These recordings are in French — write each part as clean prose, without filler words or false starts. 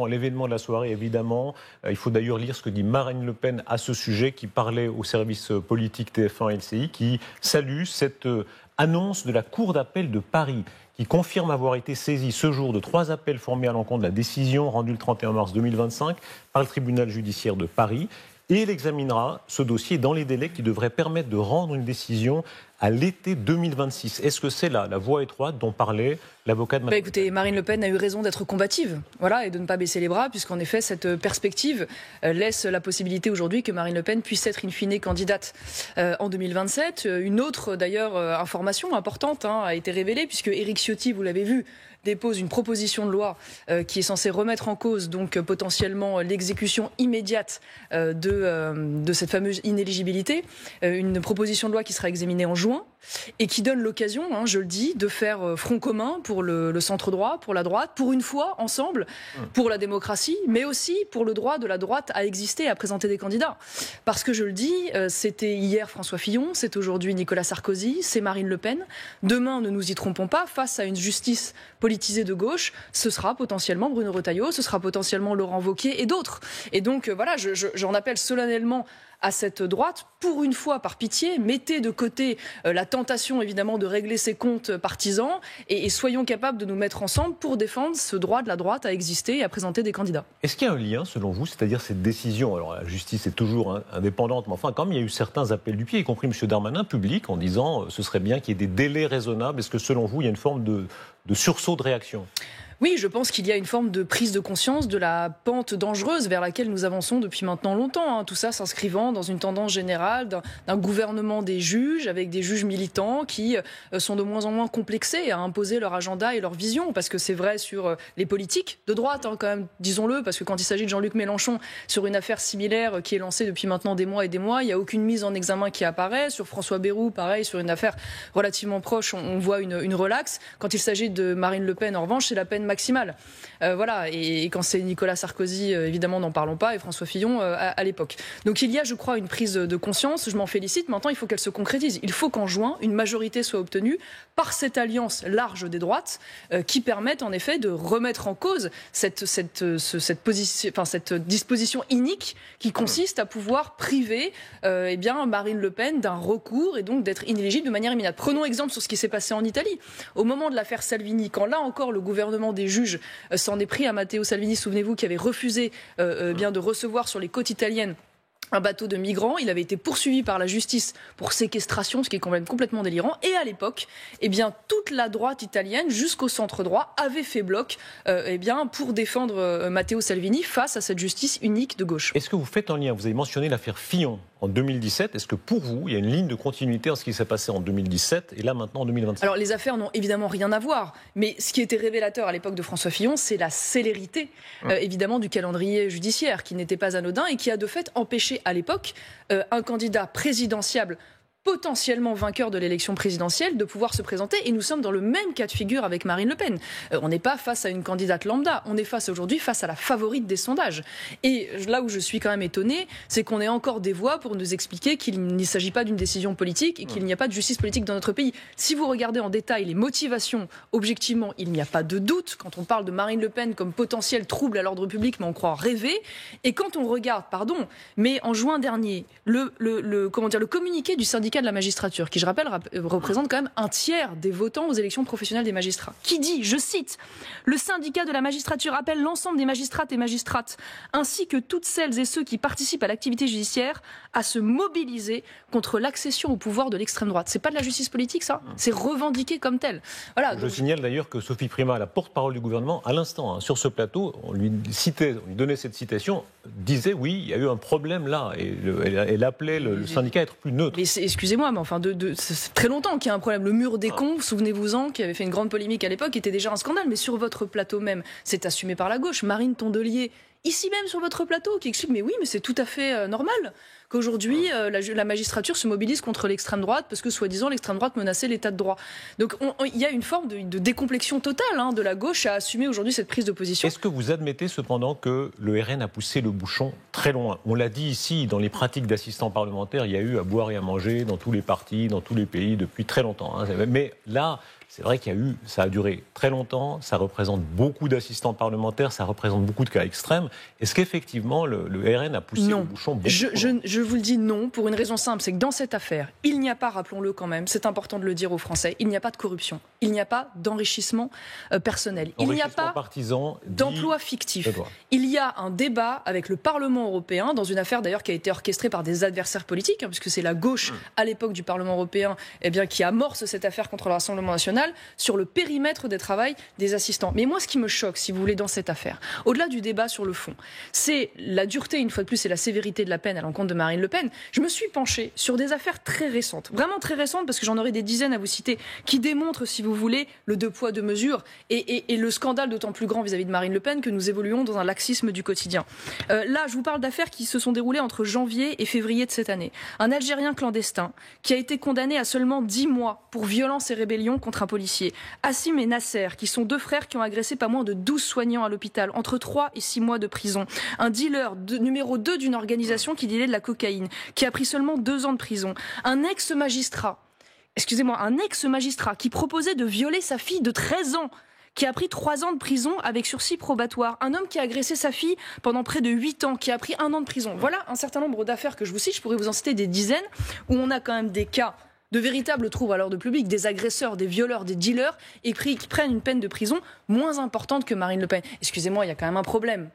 À l'événement de la soirée, évidemment. Il faut d'ailleurs lire ce que dit Marine Le Pen à ce sujet, qui parlait au service politique TF1 LCI, qui salue cette annonce de la Cour d'appel de Paris, qui confirme avoir été saisie ce jour de 3 appels formés à l'encontre de la décision rendue le 31 mars 2025 par le tribunal judiciaire de Paris. Et elle examinera ce dossier dans les délais qui devraient permettre de rendre une décision à l'été 2026. Est-ce que c'est là la voie étroite dont parlait l'avocat de Madame Écoutez, Marine Le Pen a eu raison d'être combative, et de ne pas baisser les bras, puisqu'en effet, cette perspective laisse la possibilité aujourd'hui que Marine Le Pen puisse être in fine candidate en 2027. Une autre, d'ailleurs, information importante a été révélée, puisque Éric Ciotti, vous l'avez vu, dépose une proposition de loi qui est censée remettre en cause donc potentiellement l'exécution immédiate de cette fameuse inéligibilité. Une proposition de loi qui sera examinée en juin et qui donne l'occasion, je le dis, de faire front commun pour le centre-droit, pour la droite, pour une fois ensemble, pour la démocratie, mais aussi pour le droit de la droite à exister, à présenter des candidats. Parce que je le dis, c'était hier François Fillon, c'est aujourd'hui Nicolas Sarkozy, c'est Marine Le Pen. Demain, ne nous y trompons pas, face à une justice politisée de gauche, ce sera potentiellement Bruno Retailleau, ce sera potentiellement Laurent Wauquiez et d'autres. Et donc voilà, j'en appelle solennellement à cette droite, pour une fois, par pitié, mettez de côté la tentation, évidemment, de régler ses comptes partisans et soyons capables de nous mettre ensemble pour défendre ce droit de la droite à exister et à présenter des candidats. Est-ce qu'il y a un lien, selon vous, c'est-à-dire cette décision, alors la justice est toujours indépendante, mais enfin, quand même, il y a eu certains appels du pied, y compris M. Darmanin, public, en disant ce serait bien qu'il y ait des délais raisonnables. Est-ce que, selon vous, il y a une forme de sursaut de réaction ? Oui, je pense qu'il y a une forme de prise de conscience de la pente dangereuse vers laquelle nous avançons depuis maintenant longtemps. Tout ça s'inscrivant dans une tendance générale d'un gouvernement des juges, avec des juges militants qui sont de moins en moins complexés à imposer leur agenda et leur vision. Parce que c'est vrai sur les politiques de droite, quand même, disons-le, parce que quand il s'agit de Jean-Luc Mélenchon sur une affaire similaire qui est lancée depuis maintenant des mois et des mois, il n'y a aucune mise en examen qui apparaît. Sur François Bayrou, pareil, sur une affaire relativement proche, on voit une relaxe. Quand il s'agit de Marine Le Pen, en revanche, c'est la peine maximale. Et quand c'est Nicolas Sarkozy, évidemment, n'en parlons pas, et François Fillon à l'époque. Donc il y a, je crois, une prise de conscience, je m'en félicite. Maintenant, il faut qu'elle se concrétise. Il faut qu'en juin, une majorité soit obtenue par cette alliance large des droites qui permette, en effet, de remettre en cause cette disposition inique qui consiste à pouvoir priver Marine Le Pen d'un recours et donc d'être inéligible de manière immédiate. Prenons exemple sur ce qui s'est passé en Italie. Au moment de l'affaire Salvini, quand là encore le gouvernement des juges s'en est pris à Matteo Salvini, souvenez-vous, qui avait refusé de recevoir sur les côtes italiennes un bateau de migrants. Il avait été poursuivi par la justice pour séquestration, ce qui est quand même complètement délirant. Et à l'époque, toute la droite italienne, jusqu'au centre droit, avait fait bloc pour défendre Matteo Salvini face à cette justice unique de gauche. Est-ce que vous faites un lien ? Vous avez mentionné l'affaire Fillon en 2017. Est-ce que pour vous, il y a une ligne de continuité en ce qui s'est passé en 2017 et là maintenant en 2025 ? Alors les affaires n'ont évidemment rien à voir. Mais ce qui était révélateur à l'époque de François Fillon, c'est la célérité évidemment du calendrier judiciaire qui n'était pas anodin et qui a de fait empêché à l'époque un candidat présidentiable potentiellement vainqueur de l'élection présidentielle de pouvoir se présenter. Et nous sommes dans le même cas de figure avec Marine Le Pen. On n'est pas face à une candidate lambda, on est aujourd'hui face à la favorite des sondages. Et là où je suis quand même étonnée, c'est qu'on ait encore des voix pour nous expliquer qu'il ne s'agit pas d'une décision politique et qu'il n'y a pas de justice politique dans notre pays. Si vous regardez en détail les motivations, objectivement, il n'y a pas de doute. Quand on parle de Marine Le Pen comme potentiel trouble à l'ordre public, mais on croit rêver. Et quand on regarde, mais en juin dernier, le communiqué du syndicat de la magistrature, qui, je rappelle, représente quand même un tiers des votants aux élections professionnelles des magistrats, qui dit, je cite, « Le syndicat de la magistrature appelle l'ensemble des magistrates et magistrates, ainsi que toutes celles et ceux qui participent à l'activité judiciaire, à se mobiliser contre l'accession au pouvoir de l'extrême droite. » C'est pas de la justice politique, ça ? C'est revendiqué comme tel. Voilà. Je signale d'ailleurs que Sophie Primas, la porte-parole du gouvernement, à l'instant, sur ce plateau, on lui donnait cette citation, disait, oui, il y a eu un problème là, et elle appelait le syndicat à être plus neutre. Mais excusez-moi, mais c'est très longtemps qu'il y a un problème. Le mur des cons, souvenez-vous-en, qui avait fait une grande polémique à l'époque, était déjà un scandale. Mais sur votre plateau même, c'est assumé par la gauche. Marine Tondelier, ici même sur votre plateau, qui explique, mais oui, mais c'est tout à fait normal qu'aujourd'hui, la magistrature se mobilise contre l'extrême droite, parce que, soi-disant, l'extrême droite menaçait l'état de droit. Donc, il y a une forme de décomplexion totale de la gauche à assumer aujourd'hui cette prise de position. Est-ce que vous admettez cependant que le RN a poussé le bouchon très loin ? On l'a dit ici, dans les pratiques d'assistants parlementaires, il y a eu à boire et à manger dans tous les partis, dans tous les pays, depuis très longtemps. Mais là, c'est vrai ça a duré très longtemps, ça représente beaucoup d'assistants parlementaires, ça représente beaucoup de cas extrêmes. Est-ce qu'effectivement le RN a poussé le bouchon beaucoup je vous le dis non, pour une raison simple, c'est que dans cette affaire, il n'y a pas, rappelons-le quand même, c'est important de le dire aux Français, il n'y a pas de corruption, il n'y a pas d'enrichissement personnel, il n'y a pas d'emploi fictif. Il y a un débat avec le Parlement européen, dans une affaire d'ailleurs qui a été orchestrée par des adversaires politiques, puisque c'est la gauche à l'époque du Parlement européen qui amorce cette affaire contre le Rassemblement national, sur le périmètre des travaux des assistants. Mais moi, ce qui me choque, si vous voulez, dans cette affaire, au-delà du débat sur le fond, c'est la dureté, une fois de plus, et la sévérité de la peine à l'encontre de Marine Le Pen. Je me suis penchée sur des affaires très récentes, vraiment très récentes, parce que j'en aurais des dizaines à vous citer, qui démontrent, si vous voulez, le deux poids, deux mesures, et le scandale d'autant plus grand vis-à-vis de Marine Le Pen que nous évoluons dans un laxisme du quotidien. Là, je vous parle d'affaires qui se sont déroulées entre janvier et février de cette année. Un Algérien clandestin qui a été condamné à seulement 10 mois pour violence et rébellion contre un policier. Assim et Nasser, qui sont deux frères qui ont agressé pas moins de 12 soignants à l'hôpital, entre 3 et 6 mois de prison. Un dealer numéro 2 d'une organisation qui dealait de la cocaïne, qui a pris seulement 2 ans de prison. Un ex-magistrat qui proposait de violer sa fille de 13 ans, qui a pris 3 ans de prison avec sursis probatoire. Un homme qui a agressé sa fille pendant près de 8 ans, qui a pris 1 an de prison. Voilà un certain nombre d'affaires que je vous cite, je pourrais vous en citer des dizaines, où on a quand même des cas de véritables troubles à l'ordre public, des agresseurs, des violeurs, des dealers, et qui prennent une peine de prison moins importante que Marine Le Pen. Excusez-moi, il y a quand même un problème.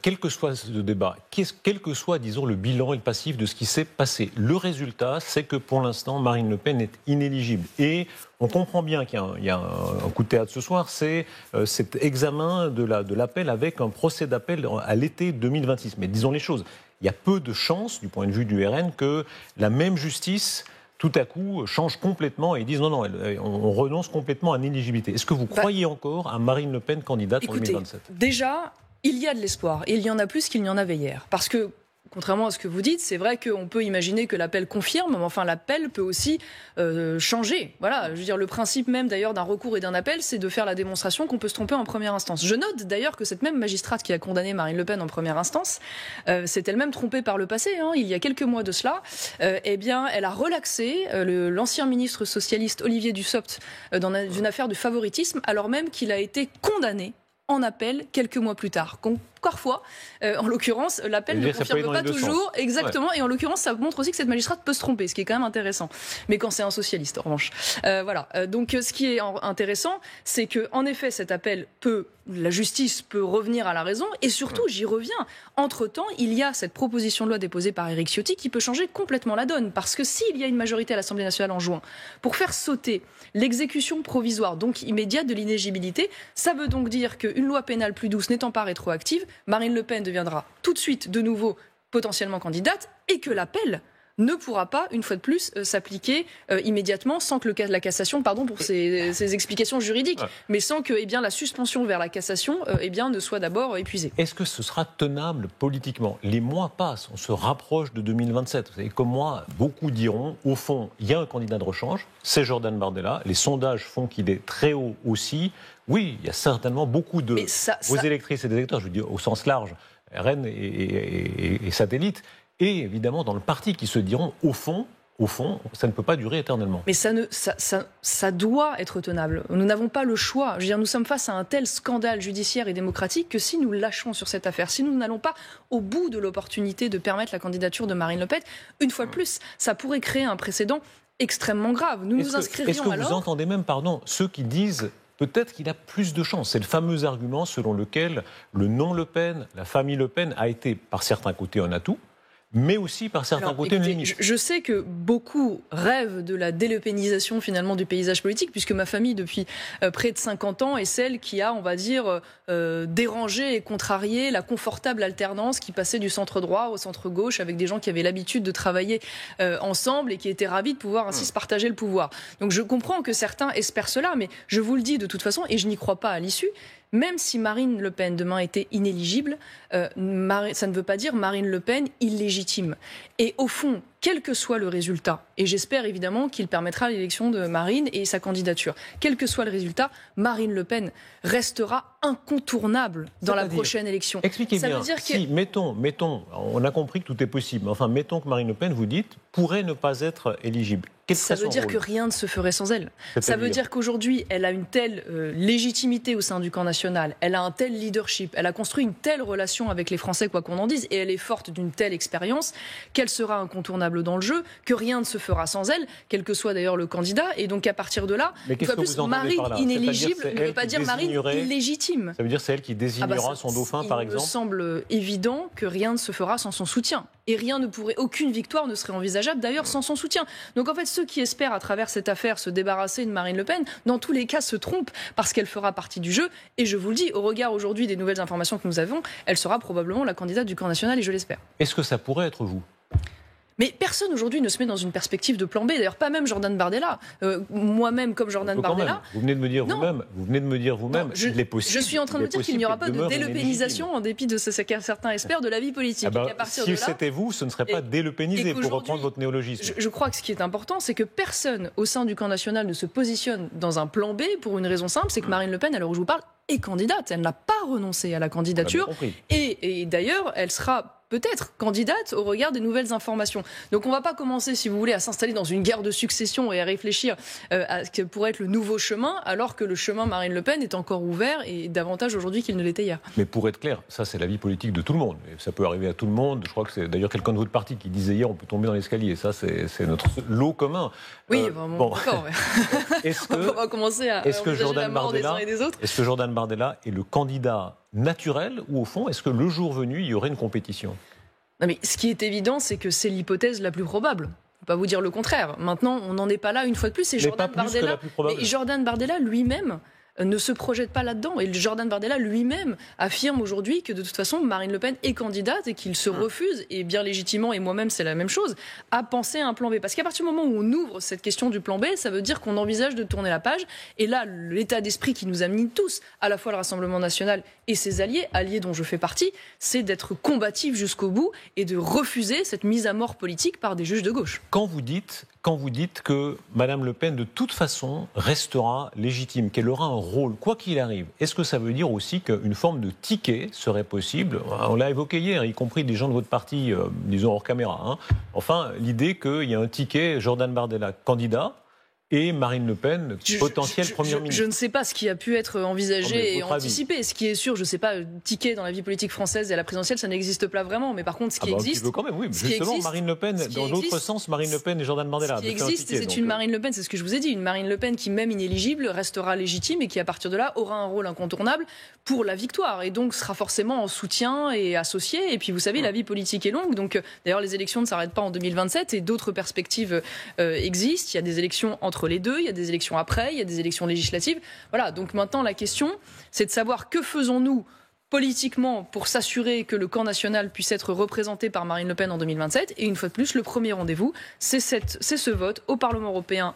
Quel que soit ce débat, quel que soit, disons, le bilan et le passif de ce qui s'est passé, le résultat, c'est que pour l'instant, Marine Le Pen est inéligible. Et on comprend bien qu'il y a un coup de théâtre ce soir, c'est cet examen de l'appel avec un procès d'appel à l'été 2026. Mais disons les choses, il y a peu de chances, du point de vue du RN, que la même justice tout à coup, changent complètement et disent non, on renonce complètement à l'éligibilité. Est-ce que vous croyez encore à Marine Le Pen candidate en 2027 ? Déjà, il y a de l'espoir. Et il y en a plus qu'il n'y en avait hier. Parce que, contrairement à ce que vous dites, c'est vrai qu'on peut imaginer que l'appel confirme, mais enfin l'appel peut aussi changer. Voilà, je veux dire, le principe même d'ailleurs d'un recours et d'un appel, c'est de faire la démonstration qu'on peut se tromper en première instance. Je note d'ailleurs que cette même magistrate qui a condamné Marine Le Pen en première instance s'est elle-même trompée par le passé. Il y a quelques mois de cela, elle a relaxé l'ancien ministre socialiste Olivier Dussopt dans une affaire de favoritisme, alors même qu'il a été condamné en appel quelques mois plus tard. Parfois, en l'occurrence, l'appel ne confirme pas toujours exactement, ouais. Et en l'occurrence, ça montre aussi que cette magistrate peut se tromper, ce qui est quand même intéressant. Mais quand c'est un socialiste, en revanche. Voilà. Donc, ce qui est intéressant, c'est que, en effet, cet appel la justice peut revenir à la raison, et surtout, j'y reviens. Entre-temps, il y a cette proposition de loi déposée par Éric Ciotti qui peut changer complètement la donne, parce que s'il y a une majorité à l'Assemblée nationale en juin pour faire sauter l'exécution provisoire, donc immédiate de l'inéligibilité, ça veut donc dire qu'une loi pénale plus douce n'étant pas rétroactive, Marine Le Pen deviendra tout de suite de nouveau potentiellement candidate et que l'appel ne pourra pas, une fois de plus, s'appliquer immédiatement sans que la cassation, pardon pour ces explications juridiques, mais sans que la suspension vers la cassation ne soit d'abord épuisée. Est-ce que ce sera tenable politiquement ? Les mois passent, on se rapproche de 2027. Vous savez, comme moi, beaucoup diront, au fond, il y a un candidat de rechange, c'est Jordan Bardella, les sondages font qu'il est très haut aussi. Oui, il y a certainement beaucoup de vos électrices et des électeurs, je veux dire au sens large, RN et satellites, et évidemment dans le parti qui se diront au fond, ça ne peut pas durer éternellement. Mais ça doit être tenable. Nous n'avons pas le choix. Je veux dire, nous sommes face à un tel scandale judiciaire et démocratique que si nous lâchons sur cette affaire, si nous n'allons pas au bout de l'opportunité de permettre la candidature de Marine Le Pen, une fois de plus, ça pourrait créer un précédent extrêmement grave. Nous inscririons alors... Est-ce que vous entendez même, ceux qui disent... Peut-être qu'il a plus de chance. C'est le fameux argument selon lequel le nom Le Pen, la famille Le Pen, a été par certains côtés un atout, mais aussi par certains côtés une limite. Je sais que beaucoup rêvent de la délepénisation finalement du paysage politique, puisque ma famille depuis près de 50 ans est celle qui a, on va dire, dérangé et contrarié la confortable alternance qui passait du centre droit au centre gauche avec des gens qui avaient l'habitude de travailler ensemble et qui étaient ravis de pouvoir ainsi se partager le pouvoir. Donc je comprends que certains espèrent cela, mais je vous le dis de toute façon, et je n'y crois pas à l'issue, même si Marine Le Pen demain était inéligible, ça ne veut pas dire Marine Le Pen illégitime. Et au fond, quel que soit le résultat, et j'espère évidemment qu'il permettra l'élection de Marine et sa candidature, quel que soit le résultat, Marine Le Pen restera incontournable dans la prochaine élection. Expliquez bien. Si, mettons, on a compris que tout est possible, mais enfin, mettons que Marine Le Pen, vous dites, pourrait ne pas être éligible. Ça veut dire que rien ne se ferait sans elle. Ça veut dire qu'aujourd'hui, elle a une telle légitimité au sein du camp national, elle a un tel leadership, elle a construit une telle relation avec les Français, quoi qu'on en dise, et elle est forte d'une telle expérience qu'elle sera incontournable dans le jeu, que rien ne se fera sans elle, quel que soit d'ailleurs le candidat. Et donc à partir de là, une fois plus, Marine inéligible ne veut pas dire Marine illégitime. Ça veut dire que c'est elle qui désignera son dauphin, par exemple. Il me semble évident que rien ne se fera sans son soutien. Et aucune victoire ne serait envisageable d'ailleurs sans son soutien. Donc en fait, ceux qui espèrent à travers cette affaire se débarrasser de Marine Le Pen, dans tous les cas se trompent parce qu'elle fera partie du jeu. Et je vous le dis, au regard aujourd'hui des nouvelles informations que nous avons, elle sera probablement la candidate du camp national et je l'espère. Est-ce que ça pourrait être vous ? Mais personne aujourd'hui ne se met dans une perspective de plan B. D'ailleurs, pas même Jordan Bardella. Moi-même, comme Jordan Bardella. Vous venez de me dire vous-même, il est possible. Je suis en train de me dire qu'il n'y aura pas de délepénisation, en dépit de ce que certains espèrent, de la vie politique. Si c'était vous, ce ne serait pas délepénisé, pour reprendre votre néologisme. Je crois que ce qui est important, c'est que personne au sein du camp national ne se positionne dans un plan B pour une raison simple, c'est que Marine Le Pen, à l'heure où je vous parle, est candidate. Elle n'a pas renoncé à la candidature. Et d'ailleurs, elle sera peut-être candidate au regard des nouvelles informations. Donc on ne va pas commencer, si vous voulez, à s'installer dans une guerre de succession et à réfléchir à ce que pourrait être le nouveau chemin, alors que le chemin Marine Le Pen est encore ouvert et davantage aujourd'hui qu'il ne l'était hier. Mais pour être clair, ça c'est la vie politique de tout le monde. Et ça peut arriver à tout le monde. Je crois que c'est d'ailleurs quelqu'un de votre parti qui disait hier on peut tomber dans l'escalier. Ça c'est notre lot commun. Oui, d'accord. On va commencer à envisager la mort des uns et des autres. Est-ce que Jordan Bardella est le candidat naturel ou au fond, est-ce que le jour venu, il y aurait une compétition ? Non mais ce qui est évident, c'est que c'est l'hypothèse la plus probable. Je ne peux pas vous dire le contraire. Maintenant, on n'en est pas là une fois de plus. C'est Jordan Bardella lui-même ne se projette pas là-dedans. Et Jordan Bardella lui-même affirme aujourd'hui que de toute façon, Marine Le Pen est candidate et qu'il se refuse, et bien légitimement, et moi-même c'est la même chose, à penser à un plan B. Parce qu'à partir du moment où on ouvre cette question du plan B, ça veut dire qu'on envisage de tourner la page. Et là, l'état d'esprit qui nous amène tous, à la fois le Rassemblement national et ses alliés dont je fais partie, c'est d'être combatif jusqu'au bout et de refuser cette mise à mort politique par des juges de gauche. Quand vous dites que Mme Le Pen, de toute façon, restera légitime, qu'elle aura un rôle, quoi qu'il arrive, est-ce que ça veut dire aussi qu'une forme de ticket serait possible ? On l'a évoqué hier, y compris des gens de votre parti, disons hors caméra. Enfin, l'idée qu'il y a un ticket Jordan Bardella candidat, et Marine Le Pen, potentielle première ministre. Je ne sais pas ce qui a pu être envisagé et anticipé. Ce qui est sûr, je ne sais pas, ticket dans la vie politique française et à la présidentielle, ça n'existe pas vraiment. Mais par contre, ce qui existe... quand même, oui. Justement, Marine Le Pen, dans l'autre sens, Marine Le Pen et Jordan Bardella. Ce qui existe, c'est une Marine Le Pen, c'est ce que je vous ai dit, une Marine Le Pen qui, même inéligible, restera légitime et qui, à partir de là, aura un rôle incontournable pour la victoire. Et donc, sera forcément en soutien et associé. Et puis, vous savez, la vie politique est longue. Donc, d'ailleurs, les élections ne s'arrêtent pas en 2027 et d'autres perspectives existent. Il y a des élections entre les deux, il y a des élections après, il y a des élections législatives. Voilà, donc maintenant la question, c'est de savoir que faisons-nous politiquement pour s'assurer que le camp national puisse être représenté par Marine Le Pen en 2027. Et une fois de plus, le premier rendez-vous, c'est ce vote au Parlement européen,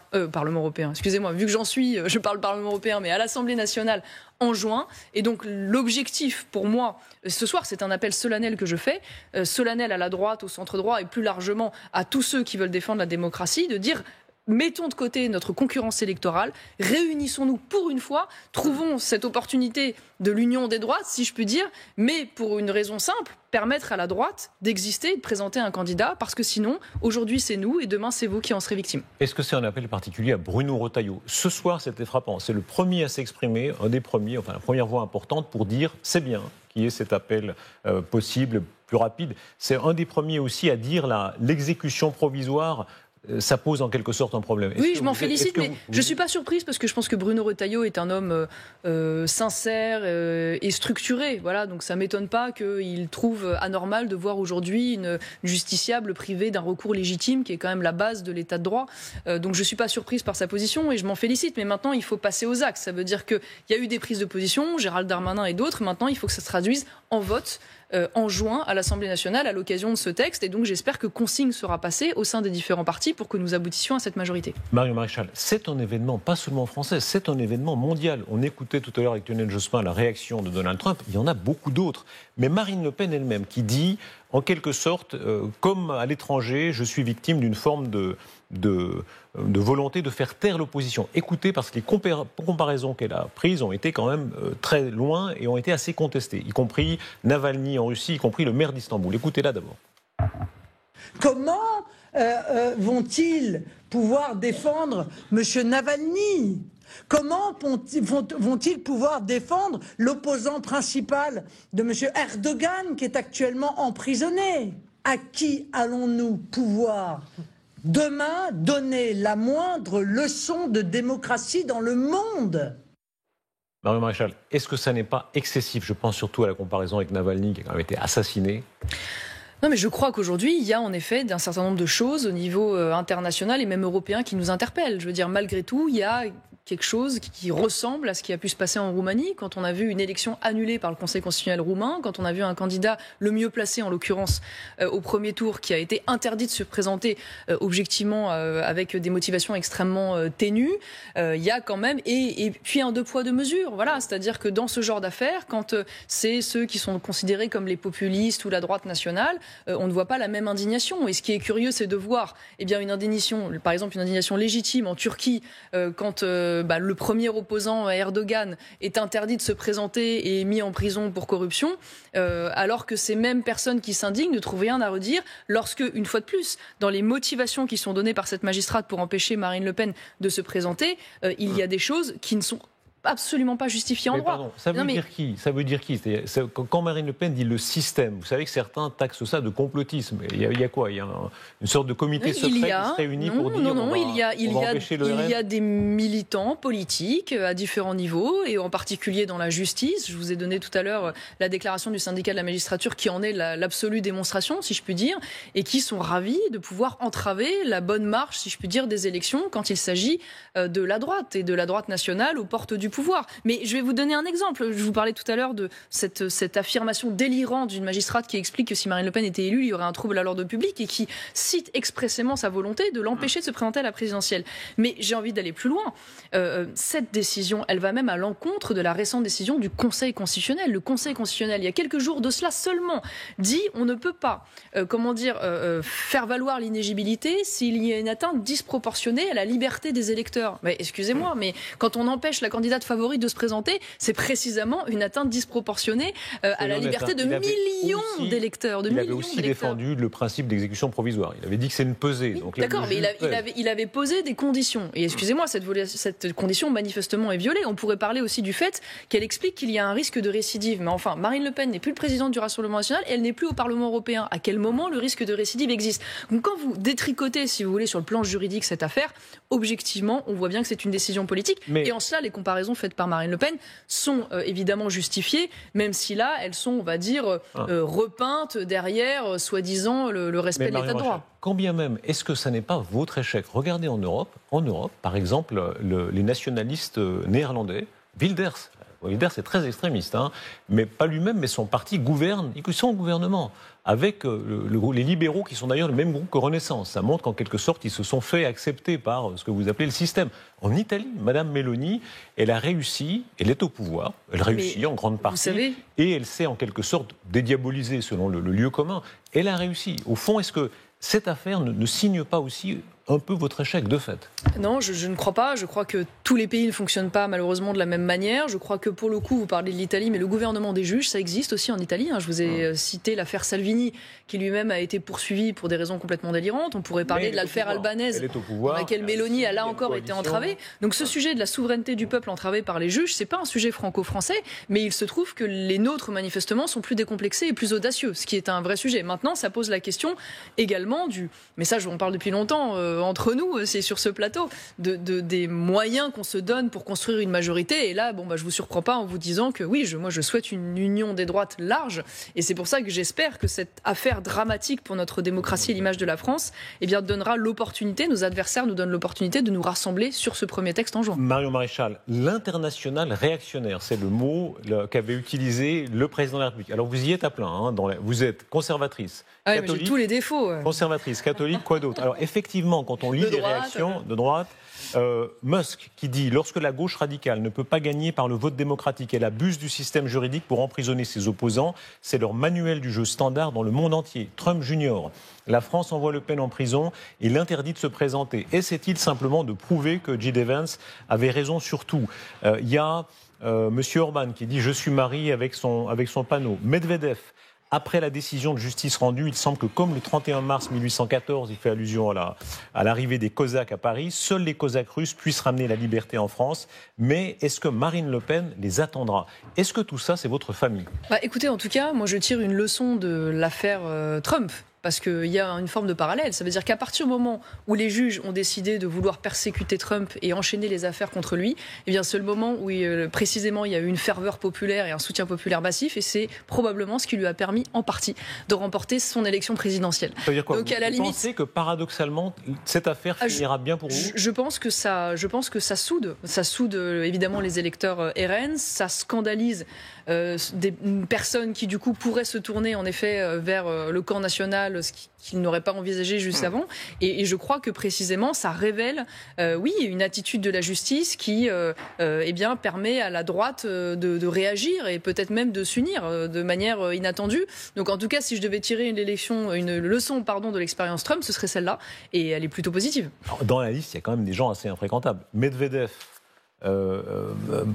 excusez-moi, vu que je parle Parlement européen, mais à l'Assemblée nationale en juin. Et donc l'objectif pour moi, ce soir, c'est un appel solennel que je fais, solennel à la droite, au centre droit et plus largement à tous ceux qui veulent défendre la démocratie, de dire... Mettons de côté notre concurrence électorale, réunissons-nous pour une fois, trouvons cette opportunité de l'union des droites, si je puis dire, mais pour une raison simple, permettre à la droite d'exister et de présenter un candidat, parce que sinon, aujourd'hui c'est nous et demain c'est vous qui en serez victime. Est-ce que c'est un appel particulier à Bruno Retailleau ? Ce soir, c'était frappant. C'est le premier à s'exprimer, un des premiers, enfin la première voix importante pour dire c'est bien qu'il y ait cet appel possible, plus rapide. C'est un des premiers aussi à dire l'exécution provisoire. Ça pose en quelque sorte un problème. Oui, je m'en félicite, mais je ne suis pas surprise parce que je pense que Bruno Retailleau est un homme sincère et structuré. Voilà, donc ça ne m'étonne pas qu'il trouve anormal de voir aujourd'hui une justiciable privée d'un recours légitime qui est quand même la base de l'état de droit. Donc je ne suis pas surprise par sa position et je m'en félicite. Mais maintenant, il faut passer aux actes. Ça veut dire qu'il y a eu des prises de position, Gérald Darmanin et d'autres. Maintenant, il faut que ça se traduise en vote en juin à l'Assemblée nationale à l'occasion de ce texte. Et donc j'espère que consigne sera passée au sein des différents partis pour que nous aboutissions à cette majorité. Marion Maréchal, c'est un événement pas seulement français, c'est un événement mondial. On écoutait tout à l'heure avec Lionel Jospin la réaction de Donald Trump, il y en a beaucoup d'autres. Mais Marine Le Pen elle-même qui dit en quelque sorte, comme à l'étranger, je suis victime d'une forme de volonté de faire taire l'opposition. Écoutez, parce que les comparaisons qu'elle a prises ont été quand même très loin et ont été assez contestées, y compris Navalny en Russie, y compris le maire d'Istanbul. Écoutez-la d'abord. Comment vont-ils pouvoir défendre M. Navalny ? Comment vont-ils pouvoir défendre l'opposant principal de M. Erdogan qui est actuellement emprisonné ? À qui allons-nous pouvoir demain donner la moindre leçon de démocratie dans le monde ? Marion Maréchal, est-ce que ça n'est pas excessif ? Je pense surtout à la comparaison avec Navalny qui a quand même été assassiné. Non, mais je crois qu'aujourd'hui, il y a en effet un certain nombre de choses au niveau international et même européen qui nous interpellent. Je veux dire, malgré tout, il y a quelque chose qui ressemble à ce qui a pu se passer en Roumanie, quand on a vu une élection annulée par le Conseil constitutionnel roumain, quand on a vu un candidat le mieux placé, en l'occurrence, au premier tour, qui a été interdit de se présenter objectivement avec des motivations extrêmement ténues. Il y a quand même, et puis un deux poids, deux mesures. Voilà, c'est-à-dire que dans ce genre d'affaires, quand c'est ceux qui sont considérés comme les populistes ou la droite nationale, on ne voit pas la même indignation. Et ce qui est curieux, c'est de voir une indignation, par exemple une indignation légitime en Turquie, quand le premier opposant Erdogan est interdit de se présenter et mis en prison pour corruption, alors que ces mêmes personnes qui s'indignent ne trouvent rien à redire lorsque, une fois de plus, dans les motivations qui sont données par cette magistrate pour empêcher Marine Le Pen de se présenter, il y a des choses qui ne sont absolument pas justifié en droit. Pardon, ça veut dire qui Quand Marine Le Pen dit le système, vous savez que certains taxent ça de complotisme. Il y a quoi ? Il y a une sorte de comité secret qui se réunit pour dire il y a des militants politiques à différents niveaux et en particulier dans la justice. Je vous ai donné tout à l'heure la déclaration du syndicat de la magistrature qui en est l'absolue démonstration, si je puis dire, et qui sont ravis de pouvoir entraver la bonne marche, si je puis dire, des élections quand il s'agit de la droite et de la droite nationale aux portes du pouvoir. Mais je vais vous donner un exemple. Je vous parlais tout à l'heure de cette affirmation délirante d'une magistrate qui explique que si Marine Le Pen était élue, il y aurait un trouble à l'ordre public et qui cite expressément sa volonté de l'empêcher de se présenter à la présidentielle. Mais j'ai envie d'aller plus loin. Cette décision, elle va même à l'encontre de la récente décision du Conseil constitutionnel. Le Conseil constitutionnel, il y a quelques jours de cela seulement, dit on ne peut pas faire valoir l'inéligibilité s'il y a une atteinte disproportionnée à la liberté des électeurs. Mais excusez-moi, mais quand on empêche la candidate favorite de se présenter, c'est précisément une atteinte disproportionnée à la liberté de millions d'électeurs. Il avait aussi défendu le principe d'exécution provisoire. Il avait dit que c'est une pesée. Oui, d'accord, mais il avait posé des conditions. Et excusez-moi, cette condition manifestement est violée. On pourrait parler aussi du fait qu'elle explique qu'il y a un risque de récidive. Mais enfin, Marine Le Pen n'est plus le présidente du Rassemblement national et elle n'est plus au Parlement européen. À quel moment le risque de récidive existe ? Donc quand vous détricotez, si vous voulez, sur le plan juridique cette affaire, objectivement, on voit bien que c'est une décision politique. Et en cela, les comparaisons faites par Marine Le Pen sont évidemment justifiées, même si là, elles sont, on va dire, repeintes derrière, soi-disant, le respect de l'état de droit. Quand bien même, est-ce que ça n'est pas votre échec ? Regardez en Europe, par exemple, les nationalistes néerlandais, Wilders est très extrémiste, mais pas lui-même, mais son parti gouverne, ils sont au gouvernement, avec les libéraux qui sont d'ailleurs le même groupe que Renaissance. Ça montre qu'en quelque sorte, ils se sont fait accepter par ce que vous appelez le système. En Italie, Madame Meloni, elle a réussi, elle est au pouvoir, elle réussit en grande partie, et elle s'est en quelque sorte dédiabolisée selon le lieu commun. Elle a réussi. Au fond, est-ce que cette affaire ne signe pas aussi un peu votre échec de fait? Non, je ne crois pas. Je crois que tous les pays ne fonctionnent pas malheureusement de la même manière. Je crois que pour le coup, vous parlez de l'Italie, mais le gouvernement des juges, ça existe aussi en Italie. Je vous ai cité l'affaire Salvini, qui lui-même a été poursuivi pour des raisons complètement délirantes. On pourrait parler de l'affaire albanaise, dans laquelle Meloni a là encore été entravée. Donc ce sujet de la souveraineté du peuple entravée par les juges, c'est pas un sujet franco-français, mais il se trouve que les nôtres, manifestement, sont plus décomplexés et plus audacieux, ce qui est un vrai sujet. Maintenant, ça pose la question également mais ça, on parle depuis longtemps entre nous, c'est sur ce plateau, des moyens qu'on se donne pour construire une majorité. Et là, je vous surprends pas en vous disant que oui, moi je souhaite une union des droites large. Et c'est pour ça que j'espère que cette affaire dramatique pour notre démocratie et l'image de la France, donnera l'opportunité, nos adversaires nous donnent l'opportunité de nous rassembler sur ce premier texte en juin. Marion Maréchal, l'international réactionnaire, c'est le mot qu'avait utilisé le président de la République. Alors vous y êtes à plein, vous êtes conservatrice, catholique. J'ai tous les défauts. Conservatrice, catholique, quoi d'autre? Alors effectivement, quand on lit les réactions de droite. Musk qui dit « Lorsque la gauche radicale ne peut pas gagner par le vote démocratique, elle abuse du système juridique pour emprisonner ses opposants. C'est leur manuel du jeu standard dans le monde entier. Trump Jr. La France envoie Le Pen en prison et l'interdit de se présenter. Essaie-t-il simplement de prouver que J.D. Vance avait raison sur tout ?» Il y a M. Orban qui dit « Je suis marié avec son panneau ». Medvedev. Après la décision de justice rendue, il semble que comme le 31 mars 1814, il fait allusion à l'arrivée des Cosaques à Paris, seuls les Cosaques russes puissent ramener la liberté en France. Mais est-ce que Marine Le Pen les attendra? Est-ce que tout ça, c'est votre famille? Écoutez, en tout cas, moi je tire une leçon de l'affaire Trump. Parce qu'il y a une forme de parallèle. Ça veut dire qu'à partir du moment où les juges ont décidé de vouloir persécuter Trump et enchaîner les affaires contre lui, eh bien c'est le moment où précisément il y a eu une ferveur populaire et un soutien populaire massif, et c'est probablement ce qui lui a permis en partie de remporter son élection présidentielle. Ça veut dire quoi? Donc, à la limite, pensez que paradoxalement cette affaire finira bien pour vous? Je pense que ça soude. Ça soude évidemment les électeurs RN, ça scandalise des personnes qui du coup pourraient se tourner en effet vers le camp national, ce qu'ils n'auraient pas envisagé juste avant. Et je crois que précisément ça révèle, oui, une attitude de la justice qui eh bien, permet à la droite de réagir et peut-être même de s'unir de manière inattendue. Donc en tout cas, si je devais tirer une leçon de l'expérience Trump, ce serait celle-là, et elle est plutôt positive. Alors, dans la liste, il y a quand même des gens assez infréquentables. Medvedev.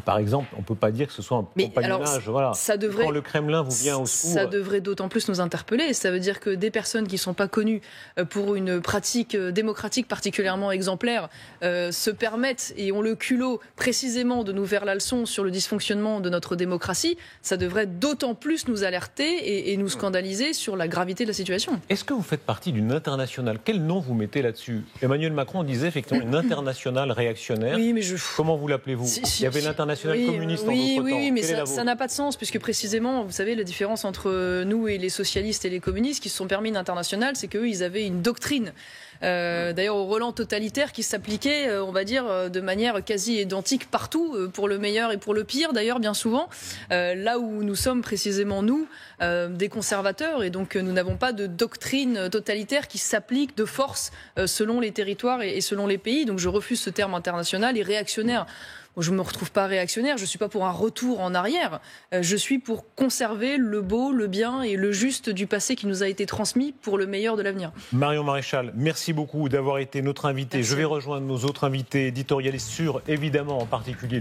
Par exemple, on ne peut pas dire que ce soit un compagnonnage. Voilà. Quand le Kremlin vous vient au secours... Ça devrait d'autant plus nous interpeller. Ça veut dire que des personnes qui ne sont pas connues pour une pratique démocratique particulièrement exemplaire se permettent et ont le culot précisément de nous faire la leçon sur le dysfonctionnement de notre démocratie. Ça devrait d'autant plus nous alerter et nous scandaliser sur la gravité de la situation. Est-ce que vous faites partie d'une internationale? Quel nom vous mettez là-dessus? Emmanuel Macron disait effectivement une internationale réactionnaire. Oui, mais comment vous l'appelez-vous? Il y avait l'international communiste en d'autres temps. Oui, mais ça n'a pas de sens, puisque précisément, vous savez, la différence entre nous et les socialistes et les communistes qui se sont permis une internationale, c'est qu'eux, ils avaient une doctrine. D'ailleurs au relent totalitaire qui s'appliquait, on va dire, de manière quasi identique partout, pour le meilleur et pour le pire d'ailleurs bien souvent, là où nous sommes précisément nous, des conservateurs, et donc nous n'avons pas de doctrine totalitaire qui s'applique de force selon les territoires et selon les pays. Donc je refuse ce terme international et réactionnaire. Je ne me retrouve pas réactionnaire, je ne suis pas pour un retour en arrière. Je suis pour conserver le beau, le bien et le juste du passé qui nous a été transmis pour le meilleur de l'avenir. Marion Maréchal, merci beaucoup d'avoir été notre invitée. Je vais rejoindre nos autres invités éditorialistes sur, évidemment, en particulier